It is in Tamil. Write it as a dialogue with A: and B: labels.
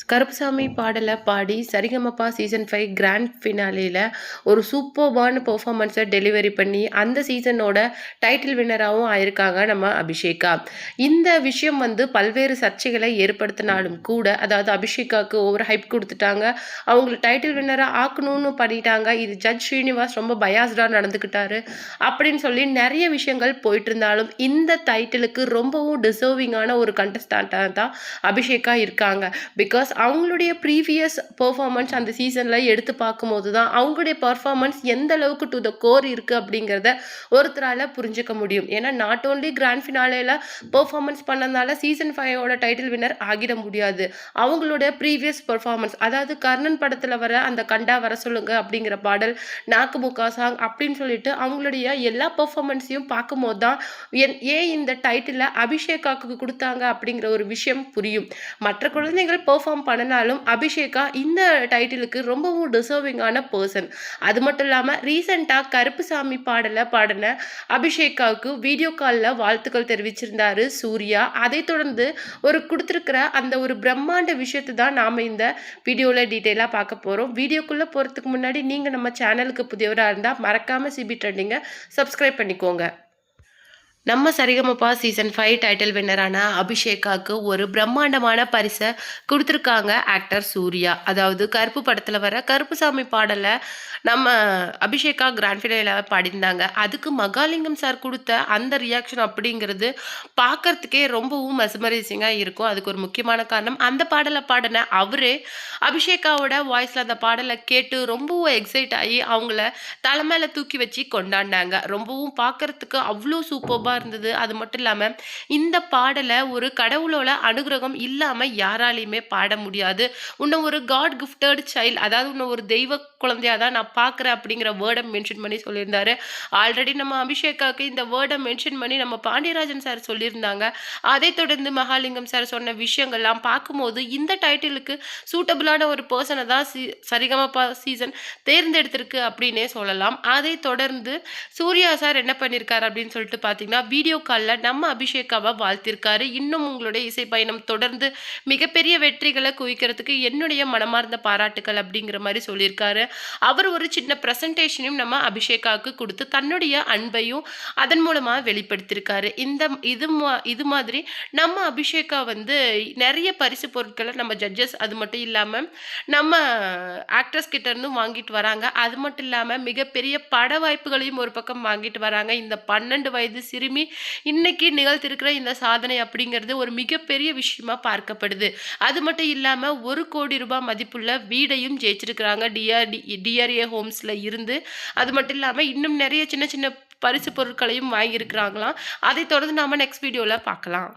A: கருப்புசாமி பாடல பாடி சரிகமபா சீசன் 5 கிராண்ட் ஃபினாலேல ஒரு சூப்பர்பான பெர்ஃபார்மன்ஸ டெலிவரி பண்ணி, அந்த சீசனோட டைட்டில் வின்னராவும் ஆயிருக்காங்க நம்ம அபிஷேகா. இந்த விஷயம் பல்வேறு சர்ச்சைகளை ஏற்படுத்தினாலும் கூட, அதாவது அபிஷேகாவுக்கு ஓவர் ஹைப் குடுத்துட்டாங்க. அவங்கள டைட்டில் வின்னரா ஆக்கணும்னு பண்ணிட்டாங்க. இது ஜட்ஜ் ஸ்ரீனிவாஸ் ரொம்ப பயாஸ்டா நடந்துக்கிட்டாரு. அப்படின்னு சொல்லி நெறைய விஷயங்கள் போயிட்டு இருந்தாலும், இந்த டைட்டிலுக்கு ரொம்பவும் டிசர்விங்கான ஒரு கண்டஸ்டன்ட்டா தான் அபிஷேகா இருக்காங்க. பிகாஸ் அவங்களுடைய ப்ரீவியஸ் பெர்ஃபார்மன்ஸ் அந்த சீசன்ல எடுத்து பார்க்கும்போது தான் அவங்களுடைய பெர்ஃபார்மன்ஸ் எந்த அளவுக்கு டு த கோர் இருக்கு அப்படிங்கிறத ஒருத்தரால புரிஞ்சுக்க முடியும். ஏன்னா நாட் ஓன்லி கிராண்ட் ஃபினாலேல பெர்ஃபார்மன்ஸ் பண்ணதுனால சீசன் 5ஓட டைட்டில் வின்னர் ஆகிட முடியாது. அவங்களுடைய ப்ரீவியஸ் பெர்ஃபார்மன்ஸ், அதாவது கர்ணன் படத்துல வர அந்த கண்டா வர சொல்லுங்க அப்படிங்கிற பாடல், நாக்கு முக்கா சாங் அப்படின்னு சொல்லிட்டு அவங்களுடைய எல்லா பெர்ஃபார்மன்ஸையும் பார்க்கும்போது தான் ஏன் இந்த டைட்டில அபிஷேகாவுக்கு கொடுத்தாங்க அப்படிங்கிற ஒரு விஷயம் புரியும். மற்ற குழந்தைகள் பெர்ஃபார்ம் பண்ணனாலும் அபிஷேகா இந்த டைட்டிலுக்கு ரொம்பவும் டிசர்விங்கான பர்சன். அது மட்டும் இல்லாம ரீசெண்டா கருப்புசாமி பாடல பாடின அபிஷேகாவுக்கு வீடியோ கால்ல வாழ்த்துக்கள் தெரிவிச்சிருந்தாரு சூர்யா. அதை தொடர்ந்து கொடுத்திருக்கிற அந்த ஒரு பிரம்மாண்ட விஷயத்தை தான் நாம இந்த வீடியோல டீட்டெயிலா பார்க்க போறோம். வீடியோக்குள்ள போறதுக்கு முன்னாடி நீங்க நம்ம சேனலுக்கு புதியவரா இருந்தா மறக்காம சிபி ட்ரெண்டிங்க சப்ஸ்கிரைப் பண்ணிக்கோங்க. நம்ம சரிகமபா சீசன் 5 டைட்டில் வின்னரான அபிஷேகாவுக்கு ஒரு பிரம்மாண்டமான பரிசை கொடுத்துருக்காங்க ஆக்டர் சூர்யா. அதாவது கருப்பு படத்தில் வர கருப்புசாமி பாடலை நம்ம அபிஷேகா கிராண்ட் ஃபினாலேல பாடியிருந்தாங்க. அதுக்கு மகாலிங்கம் சார் கொடுத்த அந்த ரியாக்ஷன் அப்படிங்கிறது பார்க்கறதுக்கே ரொம்பவும் மெஸ்மரைசிங்காக இருக்கும். அதுக்கு ஒரு முக்கியமான காரணம், அந்த பாடலை பாடின அவரே அபிஷேகாவோட வாய்ஸில் அந்த பாடலை கேட்டு ரொம்பவும் எக்ஸைட் ஆகி அவங்கள தலைமையில தூக்கி வச்சு கொண்டாடினாங்க. ரொம்பவும் பார்க்கறதுக்கு அவ்வளோ சூப்பர்பாக இருந்தது. அது மட்டும் இல்லாம இந்த பாடல ஒரு கடவுளோட அனுகிரகம் இல்லாம யாராலையுமே பாட முடியாது. உன்ன ஒரு காட் கிஃப்டட் சைல்ட், அதாவது உன்ன ஒரு தெய்வ குழந்தையா தான் நான் பார்க்குறேன் அப்படிங்கிற வேர்டை மென்ஷன் பண்ணி சொல்லியிருந்தாரு. ஆல்ரெடி நம்ம அபிஷேகாவுக்கு இந்த வேர்டை மென்ஷன் பண்ணி நம்ம பாண்டியராஜன் சார் சொல்லியிருந்தாங்க. அதை தொடர்ந்து மகாலிங்கம் சார் சொன்ன விஷயங்கள்லாம் பார்க்கும்போது இந்த டைட்டிலுக்கு சூட்டபிளான ஒரு பர்சனை தான் சரிகமபா சீசன் தேர்ந்தெடுத்திருக்கு அப்படின்னே சொல்லலாம். அதை தொடர்ந்து சூர்யா சார் என்ன பண்ணியிருக்காரு அப்படின்னு சொல்லிட்டு பார்த்தீங்கன்னா, வீடியோ காலில் நம்ம அபிஷேகாவை வாழ்த்திருக்காரு. இன்னும் உங்களுடைய இசை பயணம் தொடர்ந்து மிகப்பெரிய வெற்றிகளை குவிக்கிறதுக்கு என்னுடைய மனமார்ந்த பாராட்டுக்கள் அப்படிங்கிற மாதிரி சொல்லியிருக்காரு. அவர் ஒரு சின்ன ப்ரெசன்டேஷனையும் நம்ம அபிஷேகாவுக்கு கொடுத்து தன்னுடைய அன்பையும் அதன் மூலமாக வெளிப்படுத்தியிருக்காரு. இது மாதிரி நம்ம அபிஷேகா நிறைய பரிசு பொருட்களை நம்ம ஜட்ஜஸ், அது மட்டும் இல்லாமல் நம்ம ஆக்டர்ஸ் கிட்ட இருந்தும் வாங்கிட்டு வராங்க. அது மட்டும் இல்லாமல் மிகப்பெரிய பட வாய்ப்புகளையும் ஒரு பக்கம் வாங்கிட்டு வராங்க. இந்த 12 வயது சிறுமி இன்னைக்கு நிகழ்த்திருக்கிற இந்த சாதனை அப்படிங்கிறது ஒரு மிகப்பெரிய விஷயமா பார்க்கப்படுது. அது மட்டும் இல்லாம 1 கோடி ரூபாய் மதிப்புள்ள வீடையும் ஜெயிச்சிருக்கிறாங்க டிஆர்ஏ ஹோம்ஸ்ல இருந்து. அது மட்டும் இல்லாம இன்னும் நிறைய சின்ன சின்ன பரிசு பொருட்களையும் வாங்கியிருக்கிறாங்களாம். அதை தொடர்ந்து நாம நெக்ஸ்ட் வீடியோல பார்க்கலாம்.